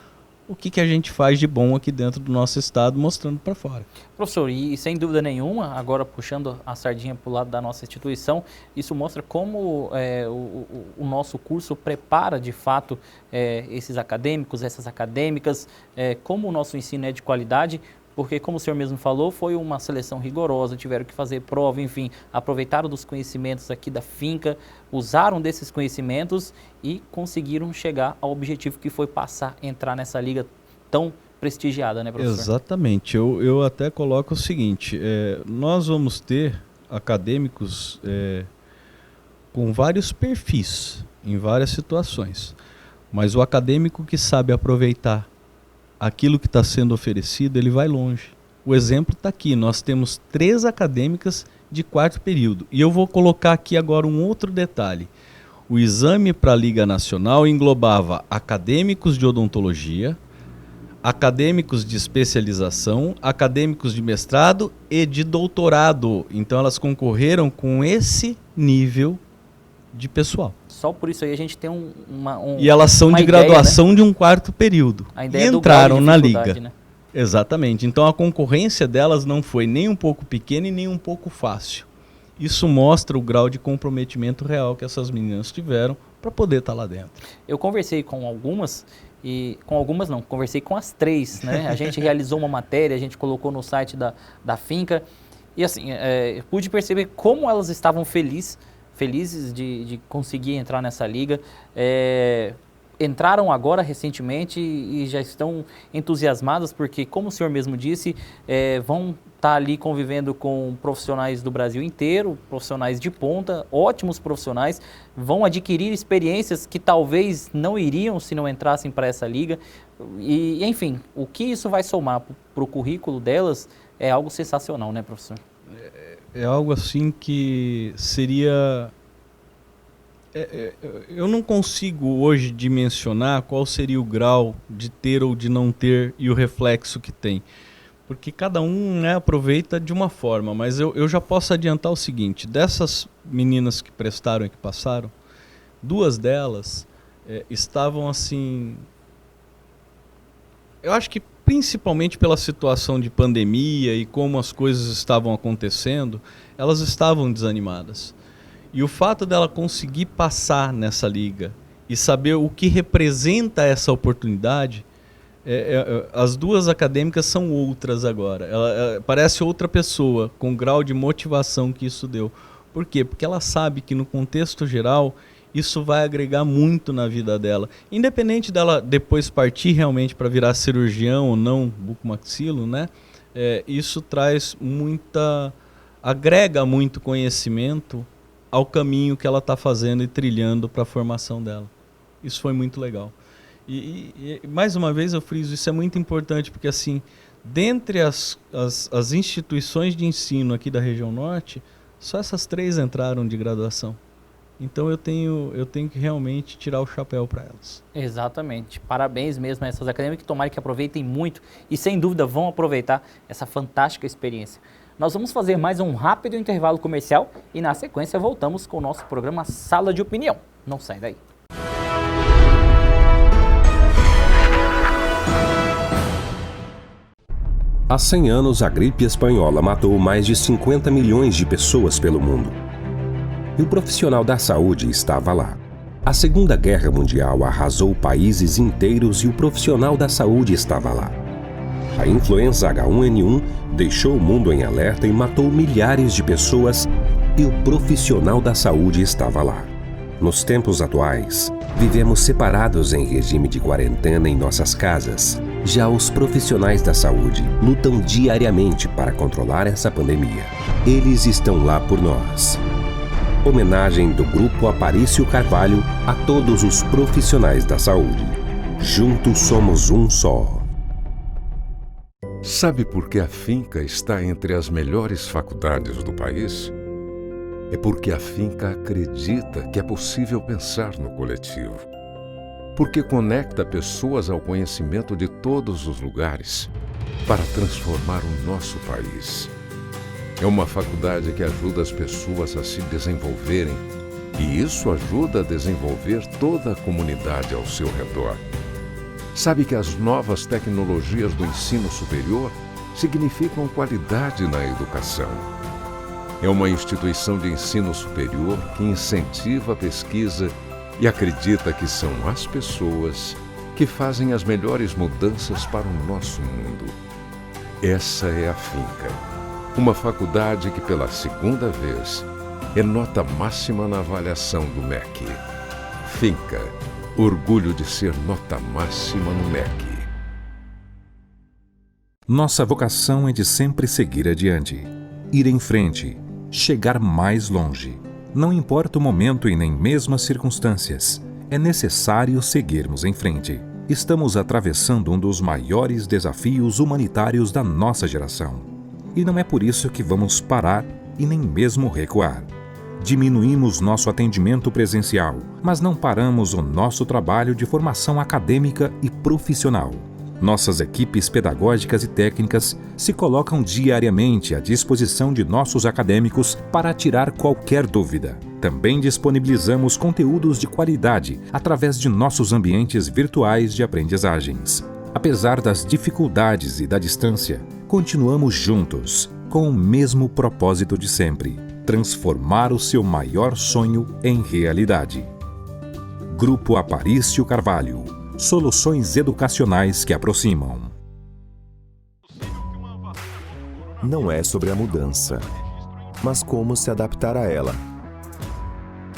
o que a gente faz de bom aqui dentro do nosso estado, mostrando para fora. Professor, e sem dúvida nenhuma, agora puxando a sardinha para o lado da nossa instituição, isso mostra como o nosso curso prepara de fato esses acadêmicos, essas acadêmicas, como o nosso ensino é de qualidade, porque, como o senhor mesmo falou, foi uma seleção rigorosa, tiveram que fazer prova, enfim, aproveitaram dos conhecimentos aqui da finca, usaram desses conhecimentos e conseguiram chegar ao objetivo que foi entrar nessa liga tão prestigiada, né, professor? Exatamente. Eu até coloco o seguinte: nós vamos ter acadêmicos com vários perfis, em várias situações, mas o acadêmico que sabe aproveitar aquilo que está sendo oferecido, ele vai longe. O exemplo está aqui, nós temos 3 acadêmicas de 4º período. E eu vou colocar aqui agora um outro detalhe. O exame para a Liga Nacional englobava acadêmicos de odontologia, acadêmicos de especialização, acadêmicos de mestrado e de doutorado. Então elas concorreram com esse nível de pessoal. Só por isso aí a gente tem e elas são de graduação, né? De um 4º período. E entraram na liga. Né? Exatamente. Então a concorrência delas não foi nem um pouco pequena e nem um pouco fácil. Isso mostra o grau de comprometimento real que essas meninas tiveram para poder estar lá dentro. Eu conversei com algumas, conversei com as 3, né? A gente realizou uma matéria, a gente colocou no site da finca, e assim, pude perceber como elas estavam felizes de conseguir entrar nessa liga. Entraram agora recentemente e já estão entusiasmadas porque, como o senhor mesmo disse, vão estar ali convivendo com profissionais do Brasil inteiro, profissionais de ponta, ótimos profissionais, vão adquirir experiências que talvez não iriam se não entrassem para essa liga. E, enfim, o que isso vai somar para o currículo delas é algo sensacional, né, professor? É algo assim que seria... eu não consigo hoje dimensionar qual seria o grau de ter ou de não ter e o reflexo que tem. Porque cada um, né, aproveita de uma forma, mas eu já posso adiantar o seguinte: dessas meninas que prestaram e que passaram, 2 delas estavam assim... Eu acho que principalmente pela situação de pandemia e como as coisas estavam acontecendo, elas estavam desanimadas. E o fato dela conseguir passar nessa liga e saber o que representa essa oportunidade, as 2 acadêmicas são outras agora. Ela parece outra pessoa, com o grau de motivação que isso deu. Por quê? Porque ela sabe que no contexto geral, isso vai agregar muito na vida dela. Independente dela depois partir realmente para virar cirurgião ou não, bucomaxilo, né? Isso traz muita agrega muito conhecimento ao caminho que ela está fazendo e trilhando para a formação dela. Isso foi muito legal. E mais uma vez eu friso, isso é muito importante, porque assim, dentre as instituições de ensino aqui da região norte, só essas 3 entraram de graduação. Então eu tenho que realmente tirar o chapéu para elas. Exatamente. Parabéns mesmo a essas acadêmicas, que tomara que aproveitem muito e sem dúvida vão aproveitar essa fantástica experiência. Nós vamos fazer mais um rápido intervalo comercial e na sequência voltamos com o nosso programa Sala de Opinião. Não sai daí. Há 100 anos, a gripe espanhola matou mais de 50 milhões de pessoas pelo mundo. E o profissional da saúde estava lá. A Segunda Guerra Mundial arrasou países inteiros e o profissional da saúde estava lá. A influenza H1N1 deixou o mundo em alerta e matou milhares de pessoas e o profissional da saúde estava lá. Nos tempos atuais, vivemos separados em regime de quarentena em nossas casas. Já os profissionais da saúde lutam diariamente para controlar essa pandemia. Eles estão lá por nós. Homenagem do Grupo Aparício Carvalho a todos os profissionais da saúde. Juntos somos um só. Sabe por que a Finca está entre as melhores faculdades do país? É porque a Finca acredita que é possível pensar no coletivo. Porque conecta pessoas ao conhecimento de todos os lugares para transformar o nosso país. É uma faculdade que ajuda as pessoas a se desenvolverem e isso ajuda a desenvolver toda a comunidade ao seu redor. Sabe que as novas tecnologias do ensino superior significam qualidade na educação. É uma instituição de ensino superior que incentiva a pesquisa e acredita que são as pessoas que fazem as melhores mudanças para o nosso mundo. Essa é a Finca, uma faculdade que pela segunda vez é nota máxima na avaliação do MEC. Finca, orgulho de ser nota máxima no MEC. Nossa vocação é de sempre seguir adiante, ir em frente, chegar mais longe. Não importa o momento e nem mesmo as circunstâncias, é necessário seguirmos em frente. Estamos atravessando um dos maiores desafios humanitários da nossa geração. E não é por isso que vamos parar e nem mesmo recuar. Diminuímos nosso atendimento presencial, mas não paramos o nosso trabalho de formação acadêmica e profissional. Nossas equipes pedagógicas e técnicas se colocam diariamente à disposição de nossos acadêmicos para tirar qualquer dúvida. Também disponibilizamos conteúdos de qualidade através de nossos ambientes virtuais de aprendizagens. Apesar das dificuldades e da distância, continuamos juntos, com o mesmo propósito de sempre: transformar o seu maior sonho em realidade. Grupo Aparício Carvalho. Soluções educacionais que aproximam. Não é sobre a mudança, mas como se adaptar a ela.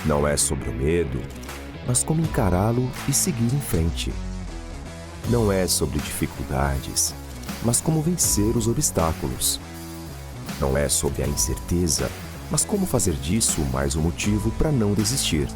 Não é sobre o medo, mas como encará-lo e seguir em frente. Não é sobre dificuldades, mas como vencer os obstáculos. Não é sobre a incerteza, mas como fazer disso mais um motivo para não desistir.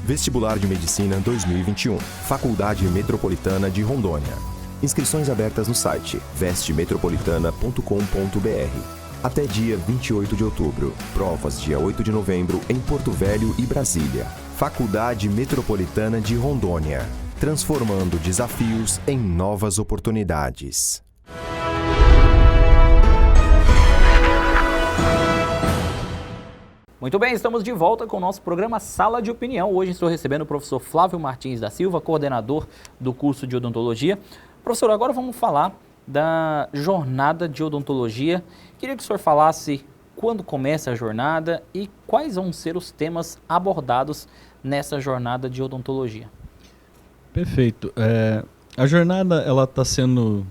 Vestibular de Medicina 2021, Faculdade Metropolitana de Rondônia. Inscrições abertas no site vestemetropolitana.com.br. Até dia 28 de outubro. Provas dia 8 de novembro em Porto Velho e Brasília. Faculdade Metropolitana de Rondônia. Transformando desafios em novas oportunidades. Muito bem, estamos de volta com o nosso programa Sala de Opinião. Hoje estou recebendo o professor Flávio Martins da Silva, coordenador do curso de odontologia. Professor, agora vamos falar da jornada de odontologia. Queria que o senhor falasse quando começa a jornada e quais vão ser os temas abordados nessa jornada de odontologia. Perfeito. A jornada ela está sendo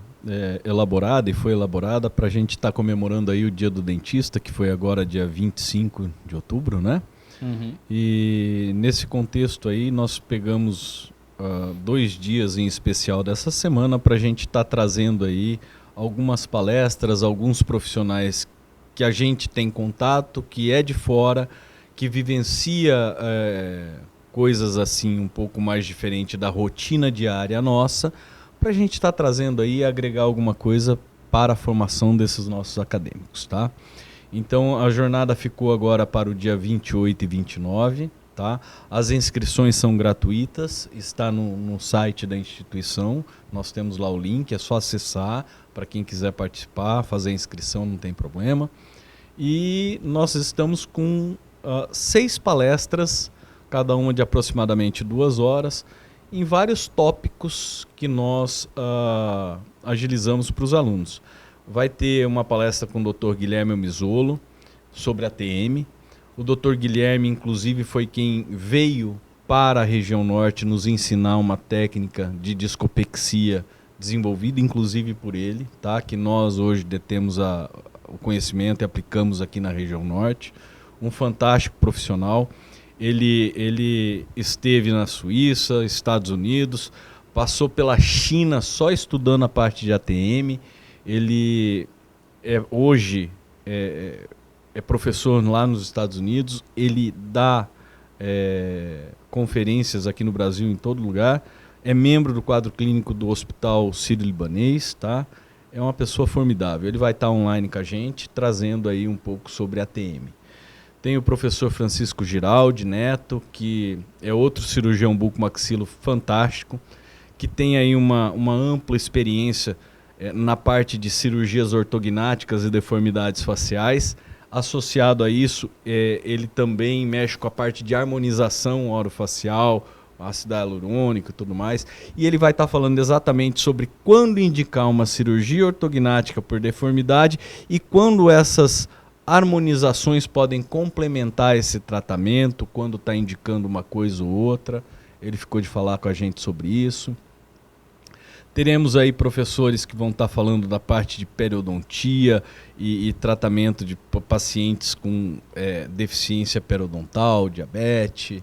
elaborada e foi elaborada para a gente estar comemorando aí o Dia do Dentista, que foi agora dia 25 de outubro, né? Uhum. E nesse contexto aí nós pegamos 2 dias em especial dessa semana para a gente estar trazendo aí algumas palestras, alguns profissionais que a gente tem contato, que é de fora, que vivencia coisas assim um pouco mais diferente da rotina diária nossa, para a gente estar trazendo aí e agregar alguma coisa para a formação desses nossos acadêmicos, tá? Então a jornada ficou agora para o dia 28 e 29, tá? As inscrições são gratuitas, está no site da instituição, nós temos lá o link, é só acessar para quem quiser participar, fazer a inscrição, não tem problema. E nós estamos com 6 palestras, cada uma de aproximadamente 2 horas, em vários tópicos que nós agilizamos para os alunos. Vai ter uma palestra com o Dr. Guilherme Misolo sobre ATM. O Dr. Guilherme, inclusive, foi quem veio para a região norte nos ensinar uma técnica de discopexia desenvolvida, inclusive por ele, tá? Que nós hoje detemos o conhecimento e aplicamos aqui na região norte. Um fantástico profissional. Ele esteve na Suíça, Estados Unidos, passou pela China só estudando a parte de ATM. Ele hoje é professor lá nos Estados Unidos, ele dá conferências aqui no Brasil, em todo lugar, é membro do quadro clínico do Hospital Sírio-Libanês, tá? É uma pessoa formidável. Ele vai estar online com a gente, trazendo aí um pouco sobre ATM. Tem o professor Francisco Giraldi Neto, que é outro cirurgião bucomaxilo fantástico, que tem aí uma ampla experiência na parte de cirurgias ortognáticas e deformidades faciais. Associado a isso, ele também mexe com a parte de harmonização orofacial, ácido hialurônico e tudo mais. E ele vai estar falando exatamente sobre quando indicar uma cirurgia ortognática por deformidade e quando essas harmonizações podem complementar esse tratamento, quando está indicando uma coisa ou outra. Ele ficou de falar com a gente sobre isso. Teremos aí professores que vão estar falando da parte de periodontia e tratamento de pacientes com deficiência periodontal, diabetes.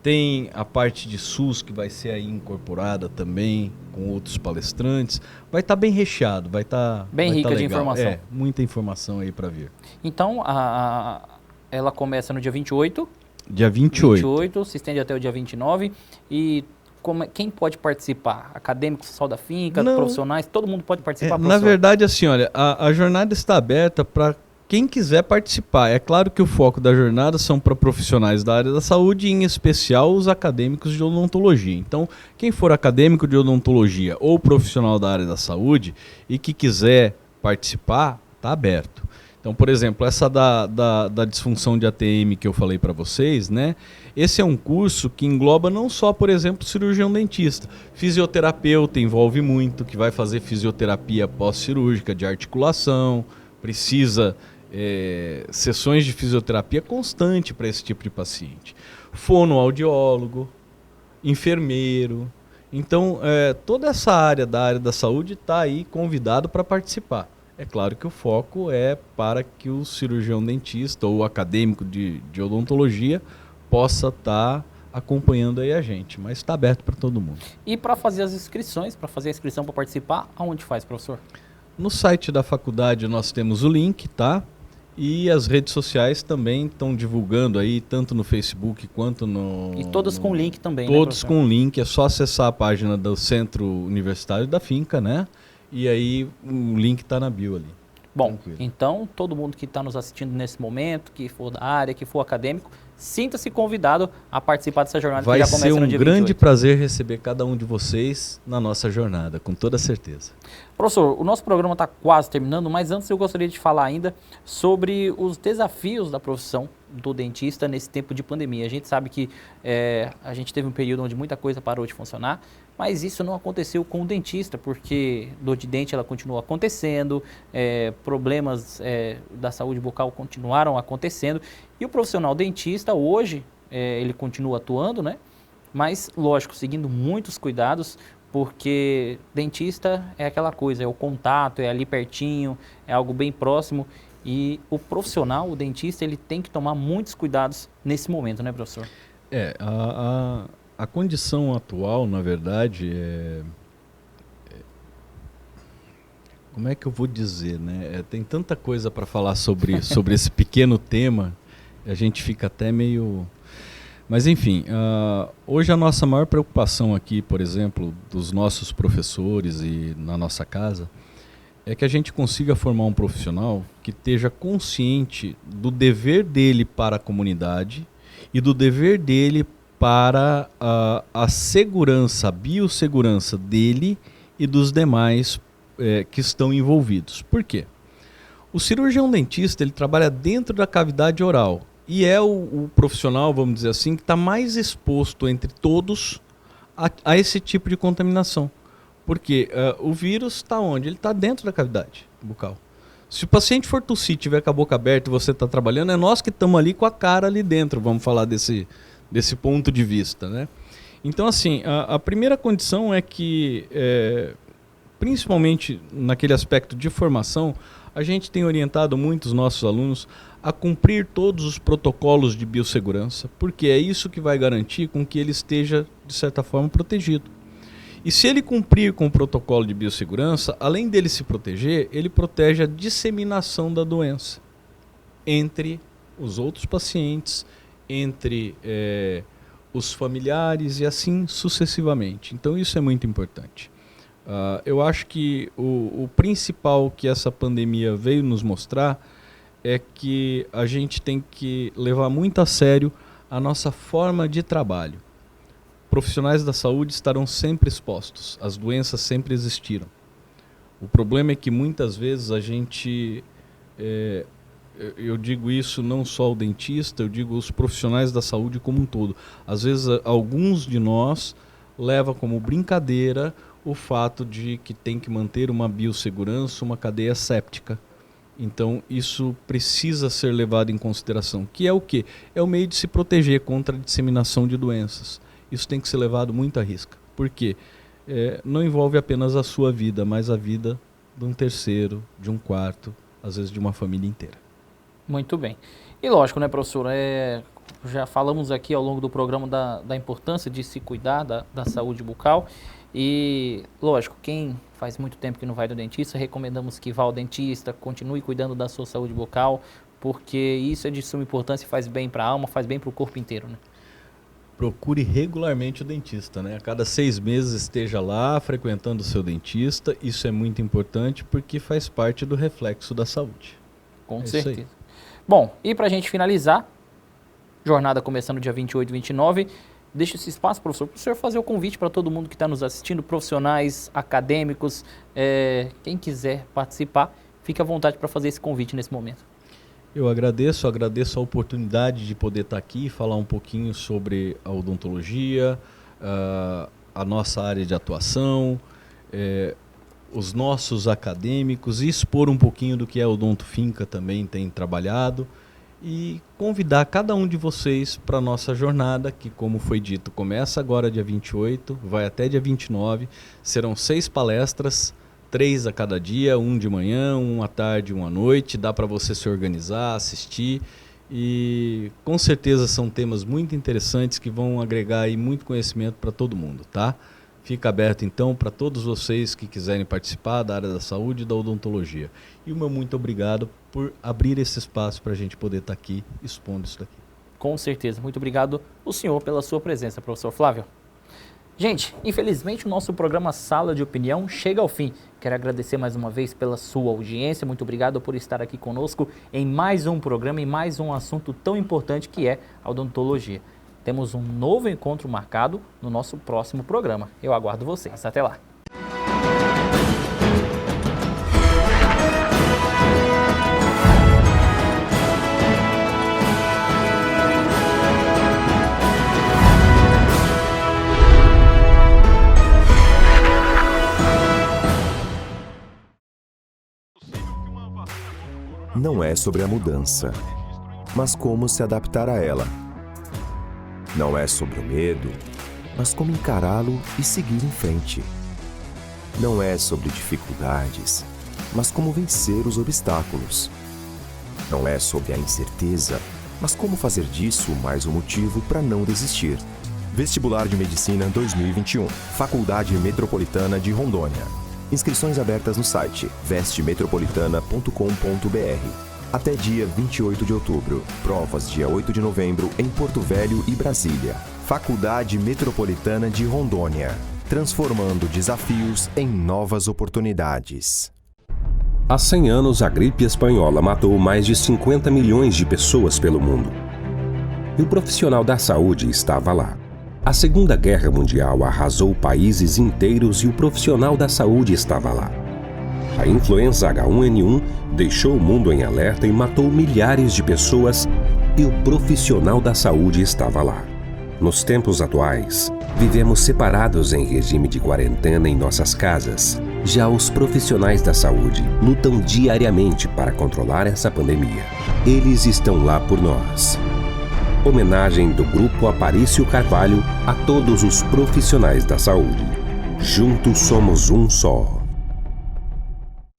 Tem a parte de SUS que vai ser aí incorporada também com outros palestrantes. Vai estar bem recheado, vai estar bem rica de informação. Muita informação aí para vir. Então, ela começa no dia 28. Dia 28. 28, se estende até o dia 29. E quem pode participar? Acadêmicos, pessoal da finca, profissionais, todo mundo pode participar? Na verdade, assim, olha, a jornada está aberta para quem quiser participar. É claro que o foco da jornada são para profissionais da área da saúde, em especial os acadêmicos de odontologia. Então, quem for acadêmico de odontologia ou profissional da área da saúde e que quiser participar, está aberto. Então, por exemplo, essa da disfunção de ATM que eu falei para vocês, né? Esse é um curso que engloba não só, por exemplo, cirurgião dentista. Fisioterapeuta envolve muito, que vai fazer fisioterapia pós-cirúrgica de articulação, precisa sessões de fisioterapia constante para esse tipo de paciente. Fonoaudiólogo, enfermeiro. Então, toda essa área da saúde está aí convidado para participar. É claro que o foco é para que o cirurgião dentista ou acadêmico de odontologia possa estar acompanhando aí a gente, mas está aberto para todo mundo. E para fazer as inscrições, para fazer a inscrição para participar, aonde faz, professor? No site da faculdade nós temos o link, tá? E as redes sociais também estão divulgando aí, tanto no Facebook quanto no... E todas com link também, todos né, com link, é só acessar a página do Centro Universitário da Finca, né? E aí o link está na bio ali. Bom, tranquilo. Então todo mundo que está nos assistindo nesse momento, que for da área, que for acadêmico, sinta-se convidado a participar dessa jornada que já começa no dia 28. Vai ser um grande prazer receber cada um de vocês na nossa jornada, com toda certeza. Professor, o nosso programa está quase terminando, mas antes eu gostaria de falar ainda sobre os desafios da profissão do dentista nesse tempo de pandemia. A gente sabe que a gente teve um período onde muita coisa parou de funcionar, mas isso não aconteceu com o dentista, porque dor de dente ela continua acontecendo, problemas da saúde bucal continuaram acontecendo, e o profissional dentista hoje, ele continua atuando, né? Mas, lógico, seguindo muitos cuidados, porque dentista é aquela coisa, é o contato, é ali pertinho, é algo bem próximo, e o profissional, o dentista, ele tem que tomar muitos cuidados nesse momento, né, professor? A condição atual, na verdade, Como é que eu vou dizer, né? Tem tanta coisa para falar sobre esse pequeno tema, a gente fica até meio... Mas enfim, hoje a nossa maior preocupação aqui, por exemplo, dos nossos professores e na nossa casa, é que a gente consiga formar um profissional que esteja consciente do dever dele para a comunidade e do dever dele para a segurança, a biossegurança dele e dos demais que estão envolvidos. Por quê? O cirurgião dentista ele trabalha dentro da cavidade oral e é o profissional, vamos dizer assim, que está mais exposto entre todos a esse tipo de contaminação. Porque o vírus está onde? Ele está dentro da cavidade bucal. Se o paciente for tossir, tiver com a boca aberta e você está trabalhando, é nós que estamos ali com a cara ali dentro, vamos falar desse ponto de vista, né? Então, assim, a primeira condição é que, principalmente naquele aspecto de formação, a gente tem orientado muitos nossos alunos a cumprir todos os protocolos de biossegurança, porque é isso que vai garantir com que ele esteja, de certa forma, protegido. E se ele cumprir com o protocolo de biossegurança, além dele se proteger, ele protege a disseminação da doença entre os outros pacientes, entre os familiares e assim sucessivamente. Então isso é muito importante. Eu acho que o principal que essa pandemia veio nos mostrar é que a gente tem que levar muito a sério a nossa forma de trabalho. Profissionais da saúde estarão sempre expostos, as doenças sempre existiram. O problema é que muitas vezes a gente, eu digo isso não só o dentista, eu digo os profissionais da saúde como um todo. Às vezes alguns de nós levam como brincadeira o fato de que tem que manter uma biossegurança, uma cadeia séptica. Então isso precisa ser levado em consideração, que é o quê? É o meio de se proteger contra a disseminação de doenças. Isso tem que ser levado muito à risca, porque não envolve apenas a sua vida, mas a vida de um terceiro, de um quarto, às vezes de uma família inteira. Muito bem. E lógico, né, professor, já falamos aqui ao longo do programa da importância de se cuidar da saúde bucal e, lógico, quem faz muito tempo que não vai do dentista, recomendamos que vá ao dentista, continue cuidando da sua saúde bucal, porque isso é de suma importância e faz bem para a alma, faz bem para o corpo inteiro, né? Procure regularmente o dentista, né? A cada 6 meses esteja lá frequentando o seu dentista. Isso é muito importante porque faz parte do reflexo da saúde. Com certeza. Bom, e para a gente finalizar, jornada começando dia 28 e 29, deixa esse espaço, professor, para o senhor fazer o convite para todo mundo que está nos assistindo, profissionais, acadêmicos, quem quiser participar, fique à vontade para fazer esse convite nesse momento. Eu agradeço a oportunidade de poder estar aqui e falar um pouquinho sobre a odontologia, a nossa área de atuação, os nossos acadêmicos e expor um pouquinho do que a Odonto Finca também tem trabalhado e convidar cada um de vocês para a nossa jornada, que como foi dito, começa agora dia 28, vai até dia 29, serão 6 palestras, 3 a cada dia, 1 de manhã, 1 à tarde, 1 à noite, dá para você se organizar, assistir e com certeza são temas muito interessantes que vão agregar aí muito conhecimento para todo mundo, tá? Fica aberto então para todos vocês que quiserem participar da área da saúde e da odontologia. E o meu muito obrigado por abrir esse espaço para a gente poder estar aqui expondo isso daqui. Com certeza, muito obrigado o senhor pela sua presença, professor Flávio. Gente, infelizmente o nosso programa Sala de Opinião chega ao fim. Quero agradecer mais uma vez pela sua audiência. Muito obrigado por estar aqui conosco em mais um programa e mais um assunto tão importante que é a odontologia. Temos um novo encontro marcado no nosso próximo programa. Eu aguardo vocês. Até lá. Não é sobre a mudança, mas como se adaptar a ela. Não é sobre o medo, mas como encará-lo e seguir em frente. Não é sobre dificuldades, mas como vencer os obstáculos. Não é sobre a incerteza, mas como fazer disso mais um motivo para não desistir. Vestibular de Medicina 2021, Faculdade Metropolitana de Rondônia. Inscrições abertas no site vestemetropolitana.com.br. Até dia 28 de outubro. Provas dia 8 de novembro em Porto Velho e Brasília. Faculdade Metropolitana de Rondônia. Transformando desafios em novas oportunidades. Há 100 anos, a gripe espanhola matou mais de 50 milhões de pessoas pelo mundo. E o profissional da saúde estava lá. A Segunda Guerra Mundial arrasou países inteiros e o profissional da saúde estava lá. A influenza H1N1 deixou o mundo em alerta e matou milhares de pessoas e o profissional da saúde estava lá. Nos tempos atuais, vivemos separados em regime de quarentena em nossas casas. Já os profissionais da saúde lutam diariamente para controlar essa pandemia. Eles estão lá por nós. Homenagem do Grupo Aparício Carvalho a todos os profissionais da saúde. Juntos somos um só.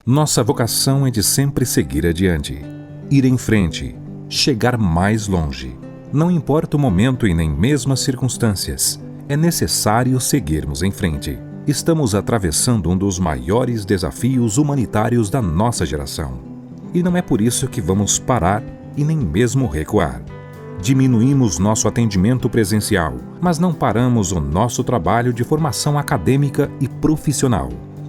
Nossa vocação é de sempre seguir adiante, ir em frente, chegar mais longe. Não importa o momento e nem mesmo as circunstâncias, é necessário seguirmos em frente. Estamos atravessando um dos maiores desafios humanitários da nossa geração. E não é por isso que vamos parar e nem mesmo recuar. Diminuímos nosso atendimento presencial, mas não paramos o nosso trabalho de formação acadêmica e profissional.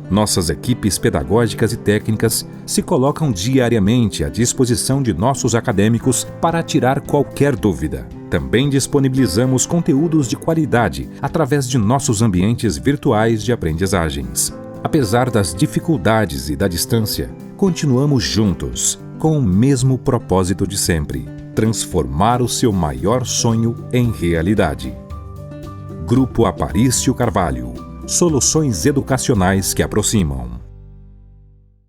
Nossas equipes pedagógicas e técnicas se colocam diariamente à disposição de nossos acadêmicos para tirar qualquer dúvida. Também disponibilizamos conteúdos de qualidade através de nossos ambientes virtuais de aprendizagens. Apesar das dificuldades e da distância, continuamos juntos, com o mesmo propósito de sempre: transformar o seu maior sonho em realidade. Grupo Aparício Carvalho. Soluções educacionais que aproximam.